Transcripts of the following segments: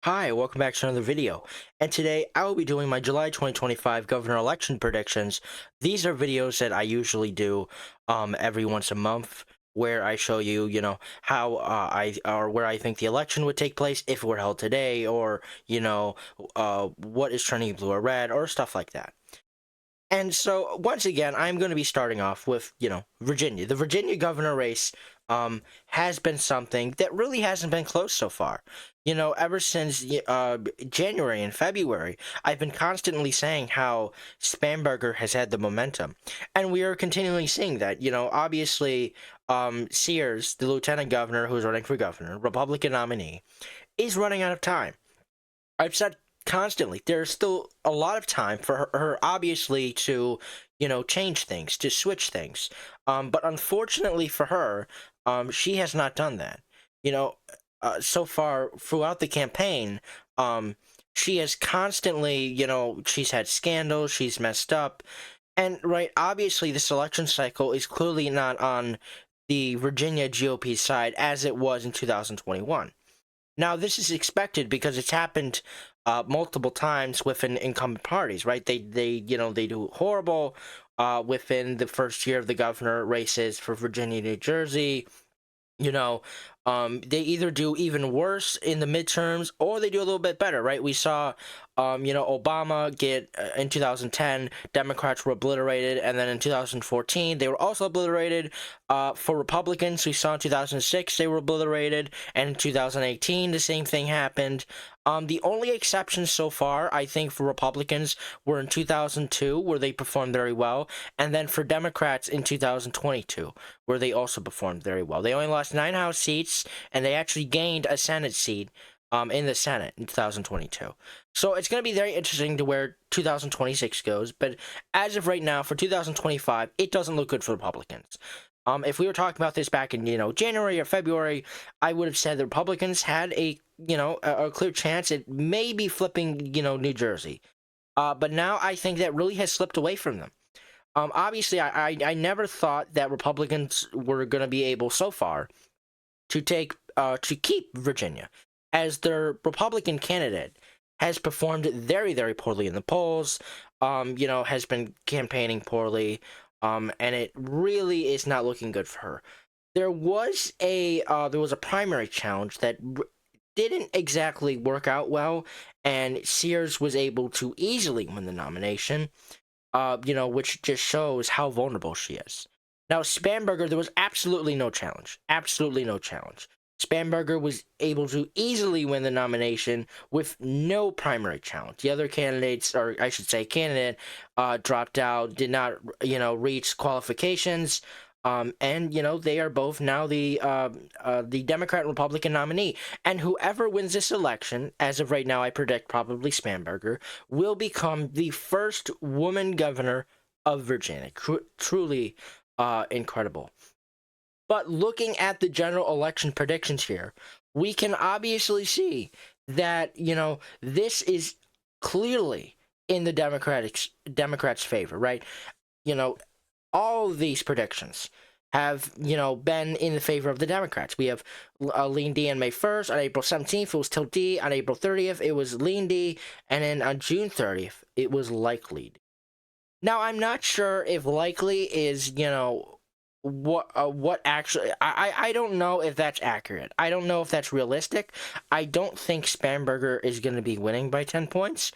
Hi, welcome back to another video. And today I will be doing my July 2025 governor election predictions. These are videos that I usually do every once a month where I show you, how where I think the election would take place if it were held today, or, what is trending blue or red, or stuff like that. And so, once again, I'm going to be starting off with, Virginia. The Virginia governor race has been something that really hasn't been close so far. Ever since January and February, I've been constantly saying how Spanberger has had the momentum. And we are continually seeing that. Obviously, Sears, the lieutenant governor who's running for governor, Republican nominee, is running out of time. I've said constantly there's still a lot of time for her obviously to change things, to switch things, but unfortunately for her, she has not done that. So far throughout the campaign, she has constantly, she's had scandals, she's messed up, and right, obviously this election cycle is clearly not on the Virginia GOP side as it was in 2021. Now, this is expected because it's happened multiple times within incumbent parties, right? They do horrible within the first year of the governor races for Virginia, New Jersey. you know they either do even worse in the midterms or they do a little bit better, right? We saw Obama get in 2010, Democrats were obliterated, and then in 2014 they were also obliterated. For Republicans, we saw in 2006 they were obliterated, and in 2018 the same thing happened. The only exceptions so far, I think, for Republicans were in 2002, where they performed very well, and then for Democrats in 2022, where they also performed very well. They only lost 9 House seats, and they actually gained a Senate seat in the Senate in 2022. So it's going to be very interesting to where 2026 goes, but as of right now, for 2025, it doesn't look good for Republicans. If we were talking about this back in, January or February, I would have said the Republicans had a clear chance at maybe flipping, New Jersey. But now I think that really has slipped away from them. Obviously, I never thought that Republicans were going to be able so far to keep Virginia, as their Republican candidate has performed very, very poorly in the polls. Has been campaigning poorly, and it really is not looking good for her. There was a primary challenge that didn't exactly work out well, and Sears was able to easily win the nomination. Which just shows how vulnerable she is. Now, Spanberger, there was absolutely no challenge. Absolutely no challenge. Spanberger was able to easily win the nomination with no primary challenge. The other candidates, or I should say candidate, dropped out, did not, reach qualifications. They are both now the Democrat and Republican nominee. And whoever wins this election, as of right now, I predict probably Spanberger, will become the first woman governor of Virginia. Truly incredible. But looking at the general election predictions here, we can obviously see that, this is clearly in the Democrats' favor, right? You know, all of these predictions have, been in the favor of the Democrats. We have Lean D on May 1st. On April 17th, it was Tilt D. On April 30th, it was Lean D. And then on June 30th, it was Likely D. Now, I'm not sure if Likely is, what actually, I don't know if that's accurate. I don't know if that's realistic. I don't think Spanberger is going to be winning by 10 points.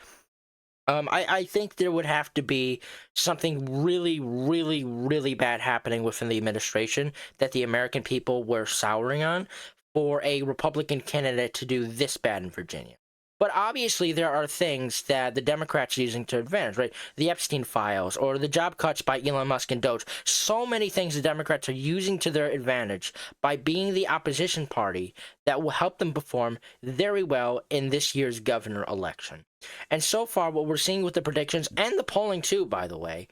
I think there would have to be something really, really, really bad happening within the administration that the American people were souring on for a Republican candidate to do this bad in Virginia. But obviously, there are things that the Democrats are using to advantage, right? The Epstein files or the job cuts by Elon Musk and Doge. So many things the Democrats are using to their advantage by being the opposition party that will help them perform very well in this year's governor election. And so far, what we're seeing with the predictions and the polling too, by the way,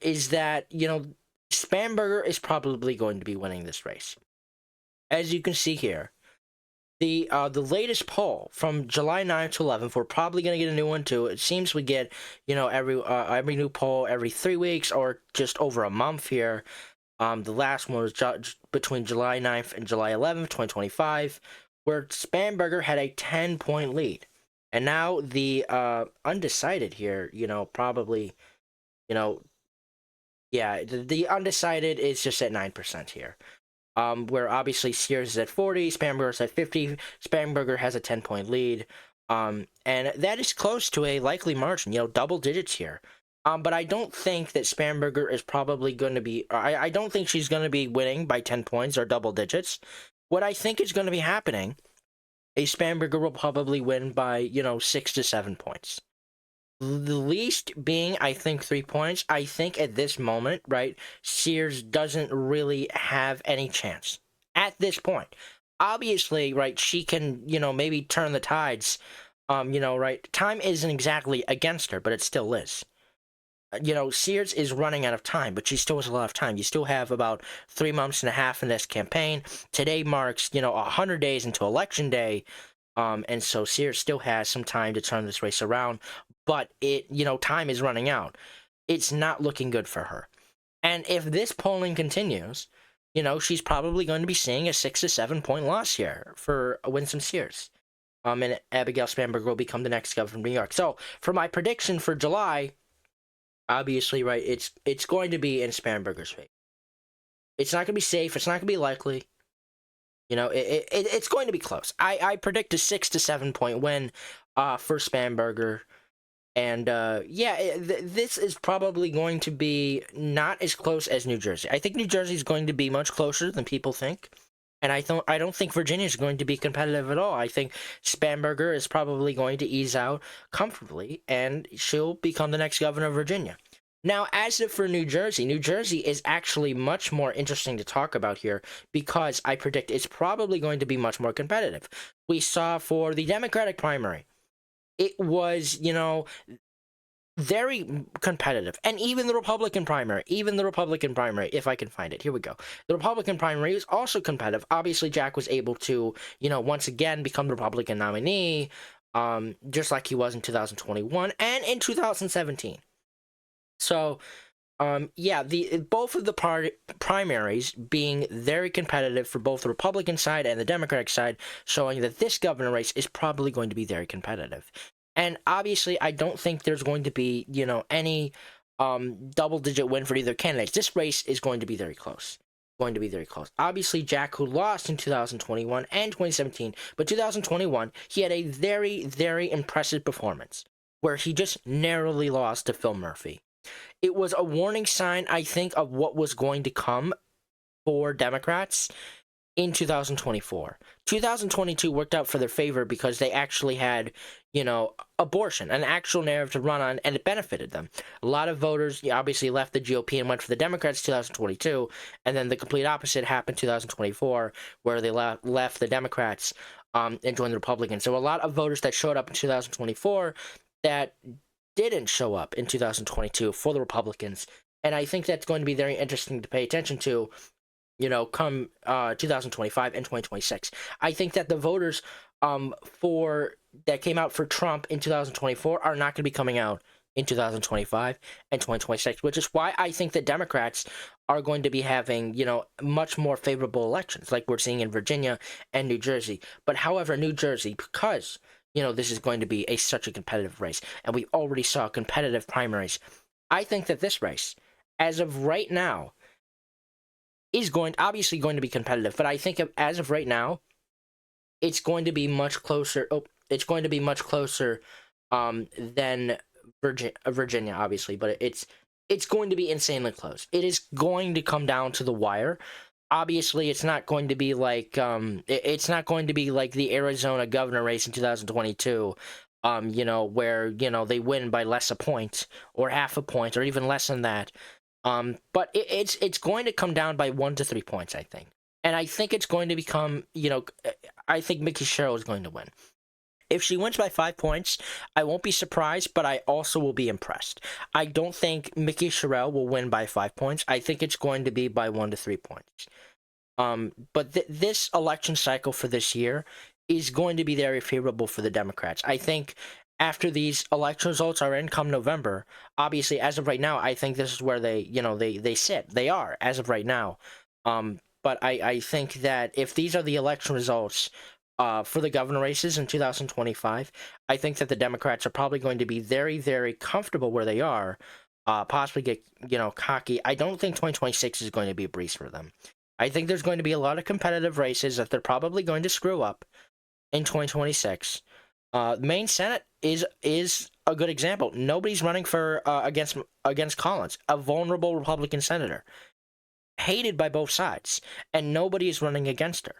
is that, Spanberger is probably going to be winning this race. As you can see here, the latest poll from July 9th to 11th, we're probably going to get a new one too. It seems we get, every new poll every 3 weeks or just over a month here. The last one was between July 9th and July 11th, 2025. where Spanberger had a 10-point lead. And now the undecided here, probably, you know, yeah, the undecided is just at 9% here. Where obviously Sears is at 40, Spanberger's at 50. Spanberger has a 10-point lead. And that is close to a likely margin, double digits here. But I don't think that Spanberger is probably going to be, I don't think she's going to be winning by 10 points or double digits. What I think is going to be happening, a Spanberger will probably win by, 6 to 7 points. The least being, I think, 3 points. I think at this moment, right, Sears doesn't really have any chance at this point. Obviously, right, she can, maybe turn the tides. Right, time isn't exactly against her, but it still is. Sears is running out of time, but she still has a lot of time. You still have about 3 months and a half in this campaign. Today marks, 100 days until Election Day. And so Sears still has some time to turn this race around, but time is running out. It's not looking good for her. And if this polling continues, she's probably going to be seeing a 6 to 7 point loss here for Winsome Sears. And Abigail Spanberger will become the next governor of New York. So for my prediction for July, obviously, right, it's going to be in Spanberger's favor. It's not going to be safe. It's not going to be likely. It's going to be close. I predict a 6 to 7 point win for Spanberger. And this is probably going to be not as close as New Jersey. I think New Jersey is going to be much closer than people think. And I don't think Virginia is going to be competitive at all. I think Spanberger is probably going to ease out comfortably, and she'll become the next governor of Virginia. Now, as for New Jersey is actually much more interesting to talk about here because I predict it's probably going to be much more competitive. We saw for the Democratic primary, it was, very competitive. And even the Republican primary, if I can find it, here we go. The Republican primary is also competitive. Obviously, Jack was able to, once again become the Republican nominee, just like he was in 2021 and in 2017. So, both of the primaries being very competitive for both the Republican side and the Democratic side, showing that this governor race is probably going to be very competitive. And obviously, I don't think there's going to be, any double-digit win for either candidate. This race is going to be very close. Obviously, Jack, who lost in 2021 and 2017, but 2021, he had a very, very impressive performance where he just narrowly lost to Phil Murphy. It was a warning sign, I think, of what was going to come for Democrats in 2024. 2022 worked out for their favor because they actually had, abortion, an actual narrative to run on, and it benefited them. A lot of voters obviously left the GOP and went for the Democrats 2022, and then the complete opposite happened 2024, where they left the Democrats and joined the Republicans. So a lot of voters that showed up in 2024 that didn't show up in 2022 for the Republicans, and I think that's going to be very interesting to pay attention to, come 2025 and 2026. I think that the voters that came out for Trump in 2024 are not going to be coming out in 2025 and 2026, which is why I think that Democrats are going to be having, much more favorable elections like we're seeing in Virginia and New Jersey. But however, New Jersey, because this is going to be such a competitive race, and we already saw competitive primaries. I think that this race, as of right now, is obviously going to be competitive, but I think as of right now, it's going to be much closer. It's going to be much closer than Virginia, obviously, but it's going to be insanely close. It is going to come down to the wire. Obviously, it's not going to be like the Arizona governor race in 2022, where they win by less a point or half a point or even less than that. But it's going to come down by 1 to 3 points, I think, and I think it's going to become, I think Mikie Sherrill is going to win. If she wins by 5 points, I won't be surprised, but I also will be impressed. I don't think Mikie Sherrill will win by 5 points. I think it's going to be by 1 to 3 points. But this election cycle for this year is going to be very favorable for the Democrats. I think after these election results are in come November, obviously, as of right now, I think this is where they sit. They are, as of right now. But I think that if these are the election results For the governor races in 2025, I think that the Democrats are probably going to be very, very comfortable where they are, possibly get, cocky. I don't think 2026 is going to be a breeze for them. I think there's going to be a lot of competitive races that they're probably going to screw up in 2026. Maine Senate is a good example. Nobody's running for against Collins, a vulnerable Republican senator, hated by both sides, and nobody is running against her.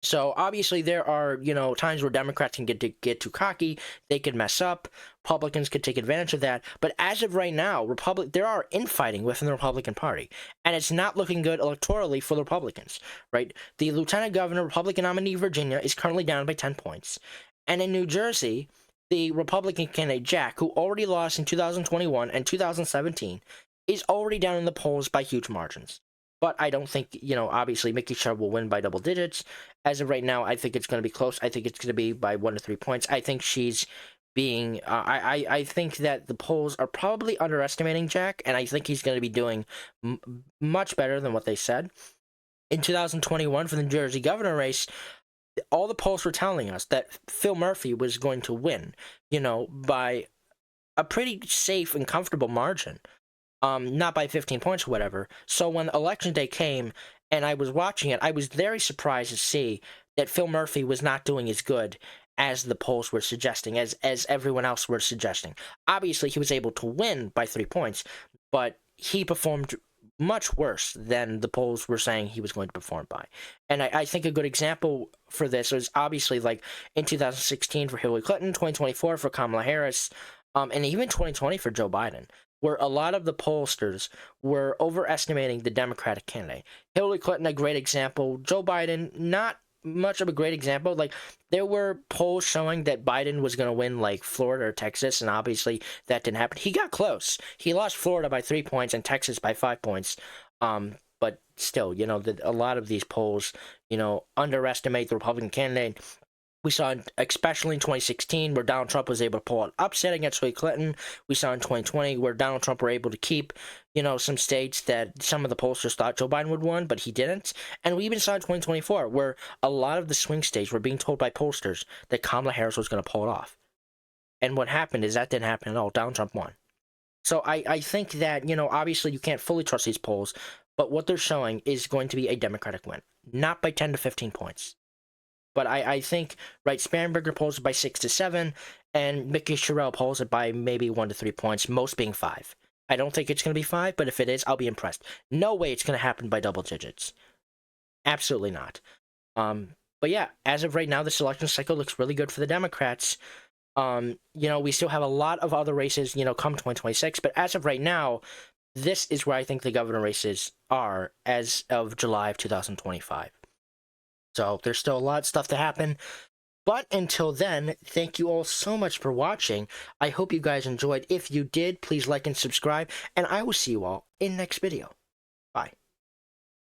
So obviously there are, times where Democrats can get too cocky, they could mess up, Republicans could take advantage of that. But as of right now, there are infighting within the Republican Party, and it's not looking good electorally for the Republicans, right? The Lieutenant Governor, Republican nominee Virginia, is currently down by 10 points. And in New Jersey, the Republican candidate Jack, who already lost in 2021 and 2017, is already down in the polls by huge margins. But I don't think, obviously Mickey Chubb will win by double digits. As of right now, I think it's going to be close. I think it's going to be by 1 to 3 points. I think she's being, I think that the polls are probably underestimating Jack, and I think he's going to be doing much better than what they said. In 2021, for the New Jersey governor race, all the polls were telling us that Phil Murphy was going to win, by a pretty safe and comfortable margin. Not by 15 points or whatever. So when election day came and I was watching it, I was very surprised to see that Phil Murphy was not doing as good as the polls were suggesting, as everyone else were suggesting. Obviously, he was able to win by 3 points, but he performed much worse than the polls were saying he was going to perform by. And I think a good example for this is obviously like in 2016 for Hillary Clinton, 2024 for Kamala Harris, and even 2020 for Joe Biden, where a lot of the pollsters were overestimating the Democratic candidate. Hillary Clinton, a great example. Joe Biden, not much of a great example. Like, there were polls showing that Biden was going to win, like, Florida or Texas, and obviously that didn't happen. He got close. He lost Florida by 3 points and Texas by 5 points. But still, a lot of these polls, underestimate the Republican candidate. We saw, especially in 2016, where Donald Trump was able to pull an upset against Hillary Clinton. We saw in 2020 where Donald Trump were able to keep, some states that some of the pollsters thought Joe Biden would win, but he didn't. And we even saw in 2024 where a lot of the swing states were being told by pollsters that Kamala Harris was going to pull it off. And what happened is that didn't happen at all. Donald Trump won. So I think that, obviously you can't fully trust these polls, but what they're showing is going to be a Democratic win. Not by 10 to 15 points. But I think, right, Spanberger polls it by 6 to 7, and Mickey Sherrill polls it by maybe 1 to 3 points, most being 5. I don't think it's going to be 5, but if it is, I'll be impressed. No way it's going to happen by double digits. Absolutely not. But yeah, as of right now, this election cycle looks really good for the Democrats. We still have a lot of other races, come 2026, but as of right now, this is where I think the governor races are as of July of 2025. So there's still a lot of stuff to happen. But until then, thank you all so much for watching. I hope you guys enjoyed. If you did, please like and subscribe. And I will see you all in the next video.